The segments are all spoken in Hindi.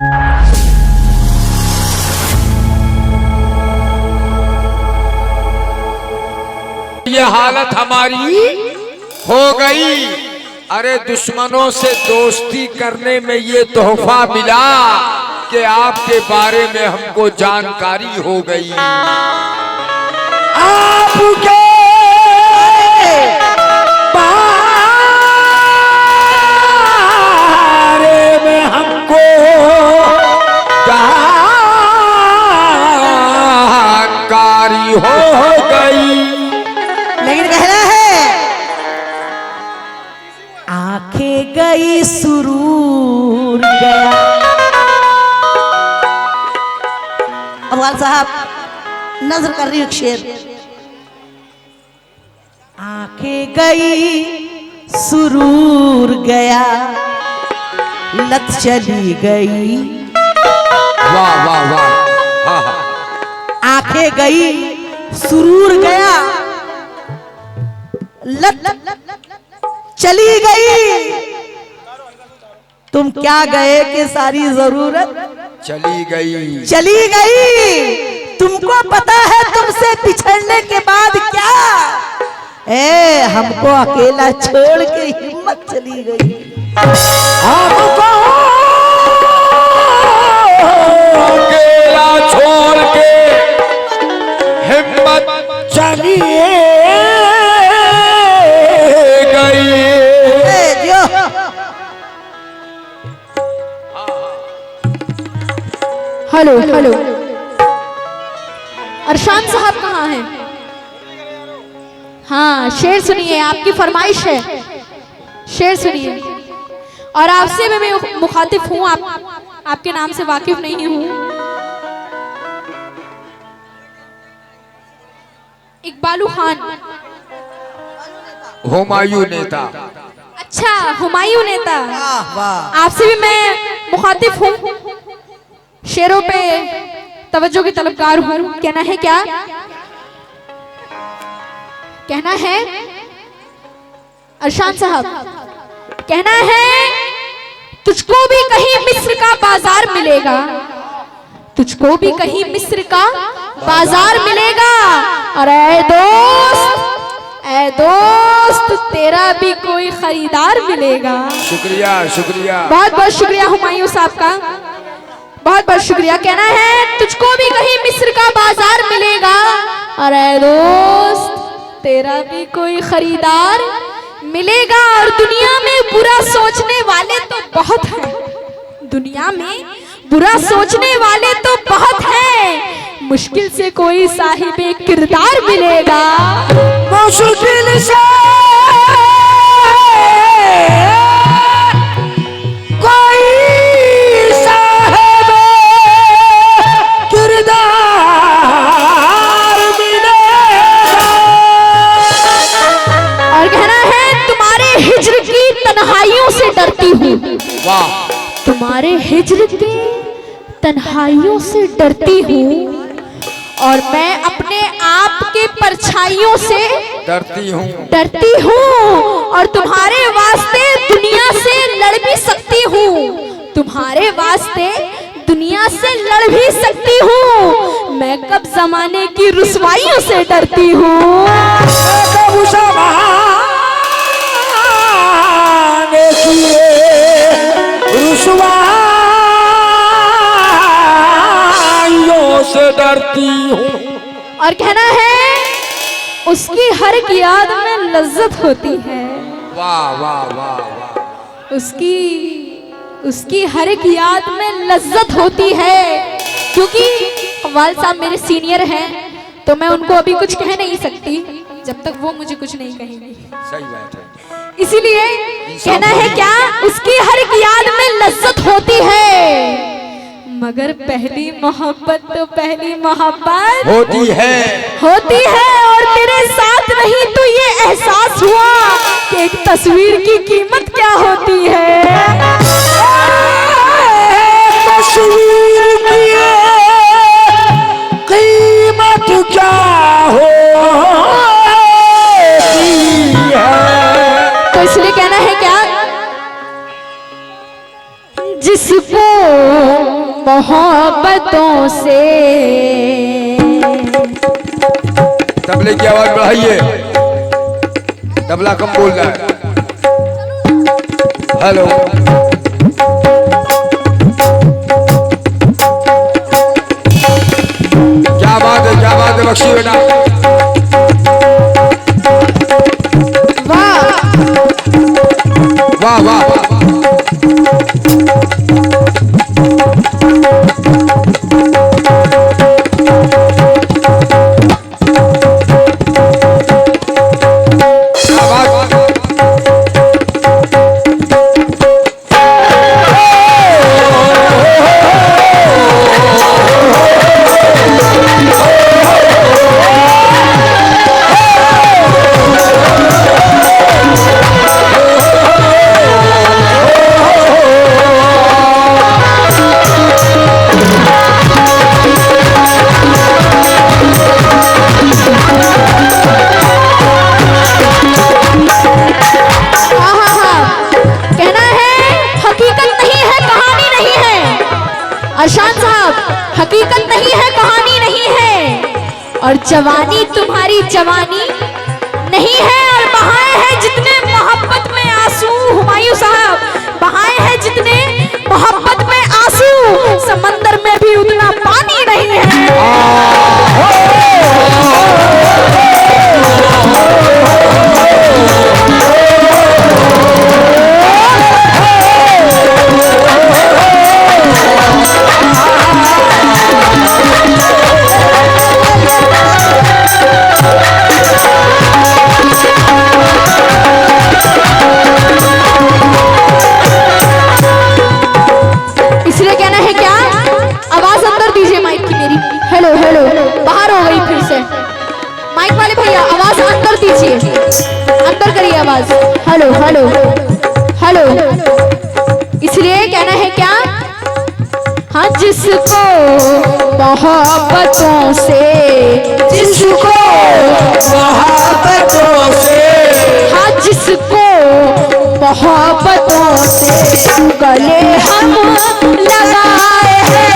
ये हालत हमारी हो गई। अरे दुश्मनों से दोस्ती करने में ये तोहफा मिला कि आपके बारे में हमको जानकारी हो गई। आपके बारे में हमको जानकारी हो गई। लेकिन कहना है आंखें गई सुरूर गया। अफगान साहब नजर कर रही हूं शेर। आंखें गई सुरूर गया, लत चली गई। वाह वाह वाह, हाँ हाँ। आंखें गई सुरूर गया, लत चली गई। तुम क्या गए कि सारी जरूरत चली गई। चली गई। तुमको पता है तुमसे बिछड़ने के बाद क्या, हमको अकेला छोड़ के हिम्मत चली गई। हमको अकेला छोड़ के हिम्मत चली गई। हेलो हेलो, अरशान साहब कहाँ हैं? हाँ, शेर सुनिए, आपकी फरमाइश है, शेर सुनिए। और आपसे मैं मुखातिब हूँ, आपके नाम से वाकिफ नहीं हूँ। इकबालू खान। हुमायूं नेता। अच्छा, हुमायूं नेता। आपसे भी मैं मुखातिब हूँ, शेरों पे तवज्जो की तलबगार हूँ। कहना है क्या? कहना है अरशान साहब, कहना है तुझको भी कहीं मिस्र का बाजार मिलेगा, तुझको भी कहीं मिस्र का बाजार मिलेगा। और ऐ दोस्त तेरा भी कोई खरीदार मिलेगा। शुक्रिया शुक्रिया, बहुत बहुत शुक्रिया हुमायूं साहब का, बहुत बहुत शुक्रिया। कहना है तुझको भी कहीं मिस्र का बाजार मिलेगा, और ऐ दोस्त तेरा भी कोई खरीदार मिलेगा। और दुनिया में बुरा सोचने वाले तो बहुत हैं, दुनिया में बुरा सोचने वाले तो बहुत हैं, मुश्किल से कोई साहिबे किरदार मिलेगा। मुश्किल से कोई साहिबे किरदार मिलेगा। और कहना है तुम्हारे हिज्र की तन्हाइयों से डरती हूँ। वाह। तुम्हारे हिज्र की तन्हाइयों से डरती हूँ, और मैं अपने आप के परछाइयों से डरती हूँ, और तुम्हारे वास्ते दुनिया से लड़ भी सकती हूँ, तुम्हारे वास्ते दुनिया से लड़ भी सकती हूँ। मैं कब जमाने की रुसवाइयों से डरती हूँ। से डरती हूँ। और कहना है उसकी हर एक याद में लज्जत होती है। वाह वाह वाह वाह। उसकी हर एक याद में लज्जत होती है। क्योंकि वाल साहब मेरे सीनियर हैं, तो मैं उनको अभी कुछ कह नहीं सकती जब तक वो मुझे कुछ नहीं कहेंगे। सही बात है। इसीलिए कहना है क्या, उसकी हर एक याद में लज्जत होती है, मगर पहली मोहब्बत तो पहली मोहब्बत होती है। और मेरे साथ नहीं तो ये एहसास हुआ कि एक तस्वीर की कीमत क्या होती है। तस्वीर की कीमत क्या होती है। तो इसलिए कहना है क्या, जिसको मोहब्बतों से। तबले की आवाज बढ़ाइए, तबला कम बोल रहा है। हेलो, क्या बात है बख्शी बेटा। वाह वाह वाह वाह। अरशान साहब, हकीकत नहीं है, कहानी नहीं है। और जवानी तुम्हारी जवानी नहीं है, और बहाए हैं जितने मोहब्बत में आंसू, हुमायूं साहब बहाए हैं जितने मोहब्बत में आंसू, समंदर में भी उतना पानी नहीं है। इसलिए कहना है क्या, आवाज अंदर दीजिए माइक की मेरी। हेलो हेलो, बाहर हो गई फिर से। माइक वाले भैया आवाज अंदर दीजिए, अंदर करिए आवाज। Hello hello hello. इसलिए कहना है क्या, हाँ जिसको मोहब्बतों से, जिसको मोहब्बतों से, हाँ जिसको मोहब्बतों से गले हम लगाए हैं,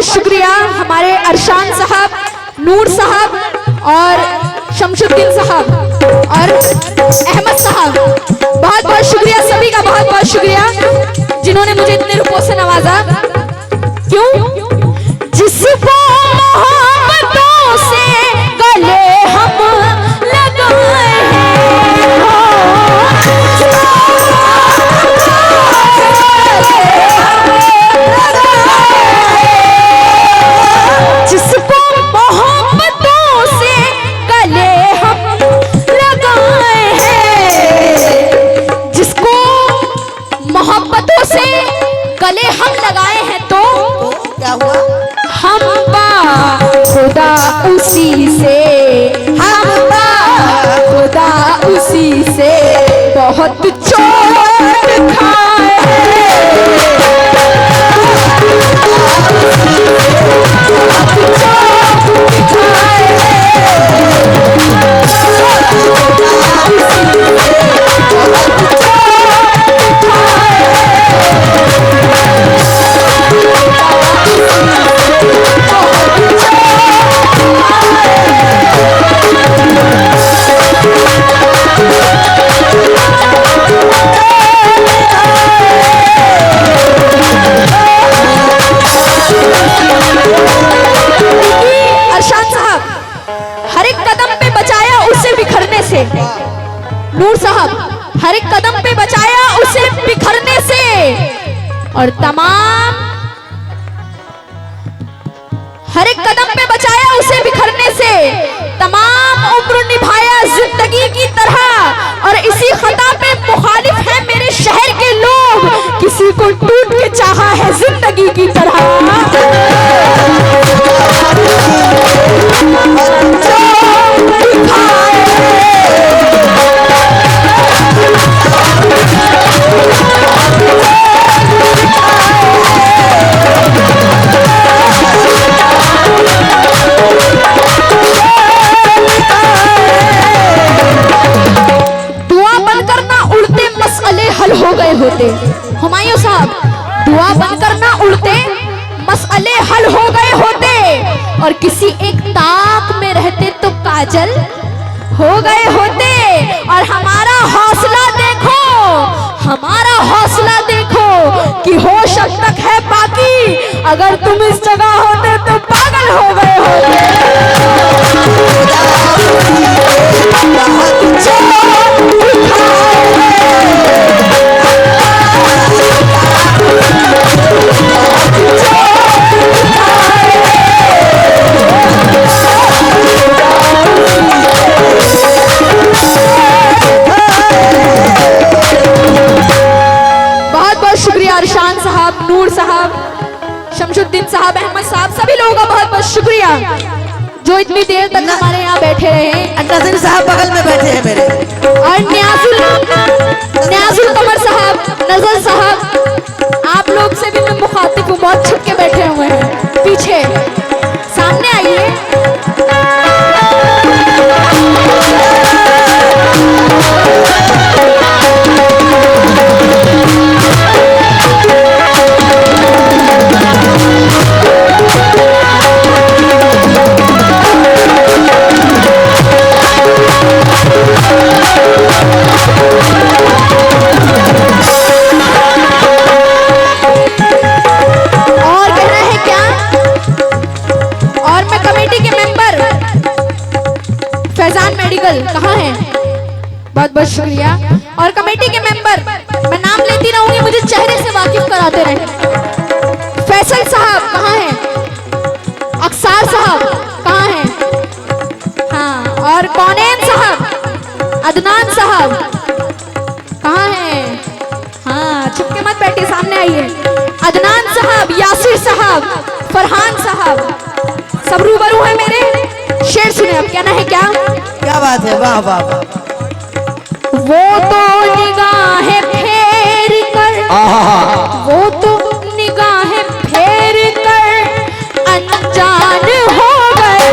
शुक्रिया हमारे अरशान साहब, नूर साहब और शमशुद्दीन साहब और अहमद साहब। बहुत बहुत शुक्रिया सभी का, बहुत बहुत शुक्रिया जिन्होंने मुझे इतने रुपयों से नवाजा। क्यों, जिसको मोहब्बतों से गले हम लगाए जिसको मोहब्बतों से गले हम लगाए हैं, जिसको मोहब्बतों से गले हम लगाए हैं, तो क्या हुआ, हम खुदा उसी से, हम खुदा उसी से बहुत चोट खाए हैं। थे। नूर साहब हर एक कदम पे बचाया उसे बिखरने से, और हर एक कदम पे बचाया उसे बिखरने से, तमाम उम्र निभाया जिंदगी की तरह। और इसी खता पे मुखालिफ है मेरे शहर के लोग, किसी को टूट के चाहा है जिंदगी की तरह। हो गए होते हुमायूं साहब, दुआ बनकर ना उड़ते, मसले हल हो गए होते। और किसी एक ताक में रहते तो काजल हो गए होते। और हमारा हौसला देखो, हमारा हौसला देखो कि होश अब तक है बाकी। अगर तुम इस जगह होते तो पागल हो गए होते। अरशान साहब, नूर साहब, शमशुद्दीन साहब, अहमद साहब, सभी लोगों का बहुत बहुत शुक्रिया जो इतनी देर तक हमारे यहाँ बैठे रहे। नज़ीर साहब बगल में बैठे हैं मेरे, और न्याजुल कमर साहब, नजर साहब, आप लोग से भी मैं मुखातिब हूँ, बहुत छुप के बैठे हुए हैं पीछे। सामने आइए। कहाँ हैं? बहुत बहुत शुक्रिया। और कमेटी के मेंबर, मैं नाम लेती रहूंगी, मुझे चेहरे से वाकिफ कराते रहे। फैसल साहब कहाँ हैं? अक्सार साहब कहाँ हैं? हाँ, और कौनेन साहब, अदनान साहब कहाँ हैं? हाँ, छुपके मत बैठिए, सामने आइए। अदनान साहब, यासिर साहब, फरहान साहब, सब रूबरू है मेरे। शेर सुने, अब कहना है क्या? क्या बात है, वाह वाह वाह। वो तो निगाहें फेर कर, वो तो निगाहें फेर कर अनजान हो गया।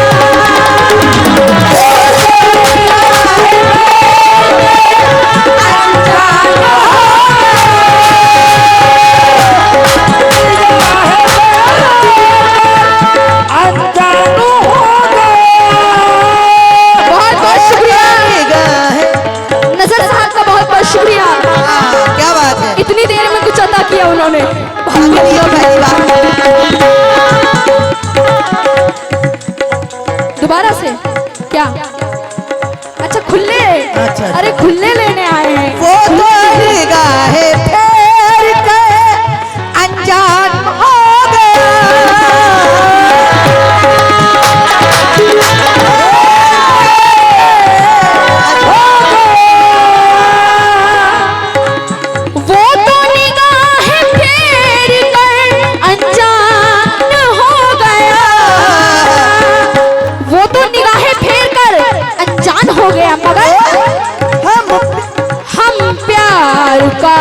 शुक्रिया, क्या बात है, इतनी देर में कुछ अता किया उन्होंने। दोबारा से क्या? अच्छा खुले, अच्छा। अरे खुले लेने आए हैं। वो तो निगाहें फेर कर अनजान हो गया। हो गया, मगर हम प्यार का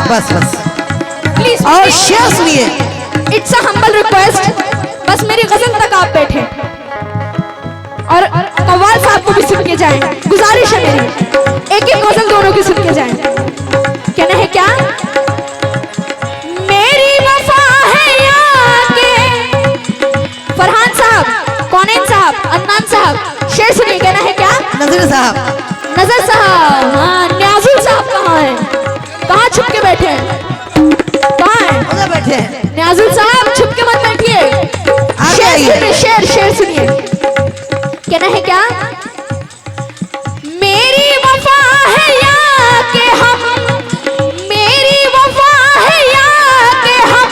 बस बस प्लीज और शेर सुनिए। इट्स अ हम्बल रिक्वेस्ट, बस मेरी गजल तक आप बैठे और कव्वाल साहब को भी सुन के जाएं। गुजारिश है मेरी, एक एक गजल दोनों की सुन के जाएं। कहना है क्या? मेरी वफा है यहाँ के फरहान साहब, कौनेन साहब, अदनान साहब, शेर सुनिए। कहना है क्या? नजर साहब, नजर साहब, हाँ। न्याजुल साहब कहाँ हैं? कहाँ छुप के बैठे हैं? कहाँ हैं? उधर बैठे हैं। न्याजुल साहब छुप के मत बैठिए। आगे शेर आइए। सुनिए, शेर सुनिए। कहना है क्या? मेरी वफा है यहाँ के हम, मेरी वफा है यहाँ के हम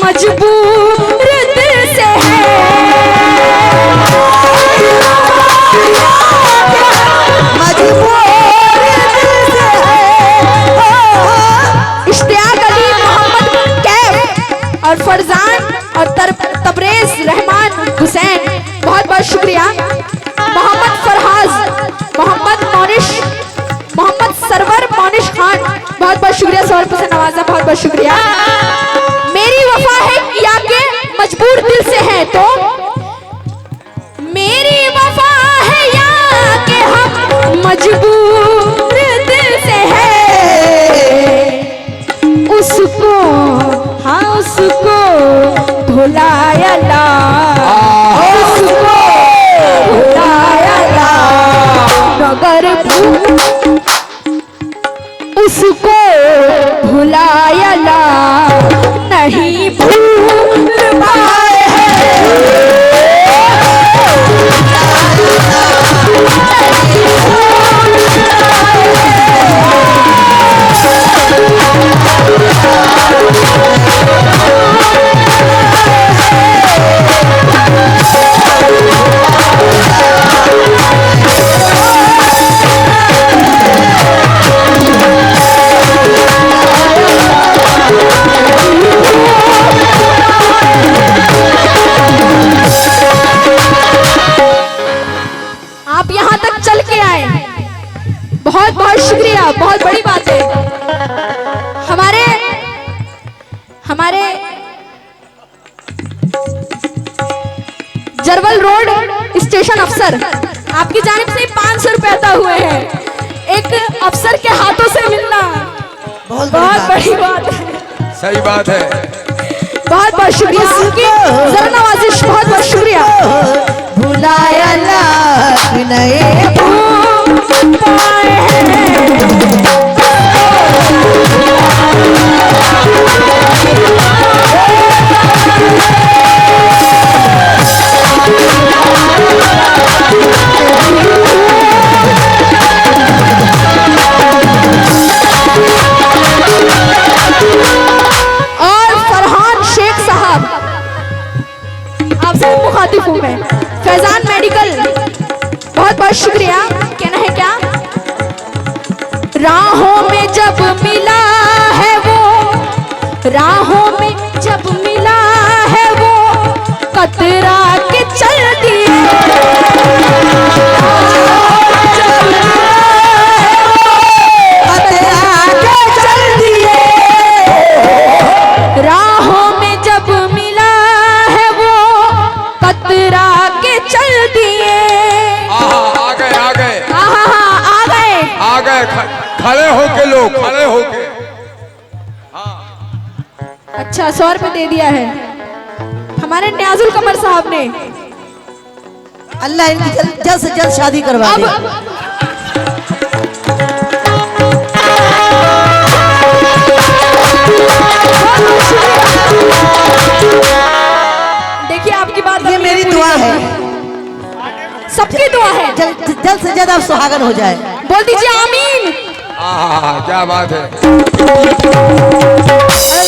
मजबूर दिल से है। इश्तियाक अली, मोहम्मद कैफ और फरजान और तबरेज रहमान हुसैन, बहुत बहुत शुक्रिया। मोहम्मद फरहाज, मोहम्मद मोनिश, मोहम्मद सरवर मोनिश खान, बहुत बहुत शुक्रिया। 100 रुपये से नवाजा, बहुत बहुत शुक्रिया। मेरी वफा है या के मजबूर दिल से है, तो मेरी वफा है या के हम मजबूर दिल से है। उसको, हाँ उसको भुलाया ला, उसको भुलाया ला, मगर उसको भुलाया ला नहीं भूल पाए हैं। आप यहाँ तक चल के आए, बहुत बहुत शुक्रिया, बहुत बड़ी बात है। हमारे जरवल रोड स्टेशन अफसर आपकी जानिब से 500 रुपए अदा हुए हैं। एक अफसर के हाथों से मिलना बहुत बड़ी बात है। सही बात है। बहुत बहुत शुक्रिया आपकी जरा नवाजिश, बहुत बहुत शुक्रिया। भुलाया लाख नए भूल पाए हैं। और फरहान शेख साहब, आपसे मुखातिब हूँ मैं। फैजान मेडिकल, बहुत बहुत शुक्रिया। कहना है क्या? राहों में जब मिला है वो, राहों में जब मिला है वो कतरा के चल दिए। राहों में जब मिला है वो कतरा के चल दिए। आ गए आ गए आ गए आ गए। खड़े होके लोग, खड़े होके। अच्छा 100 रुपये दे दिया है हमारे न्याजुल कमर साहब ने। अल्लाह इनकी जल्द से जल्द शादी करवा दे। देखिए आपकी बात, ये मेरी दुआ है, सबकी दुआ है। जल्द से जल्द आप सुहागन हो जाए। बोल दीजिए आमीन। क्या बात है।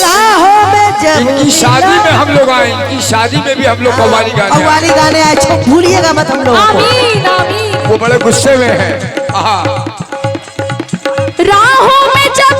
राहों में जब इनकी शादी में हम लोग आए, इनकी शादी में भी हम लोग कव्वाली गाने आए। कव्वाली गाने आए, भूलिएगा मत हम लोग। आमीन आमीन। वो बड़े गुस्से में है। राहों में जब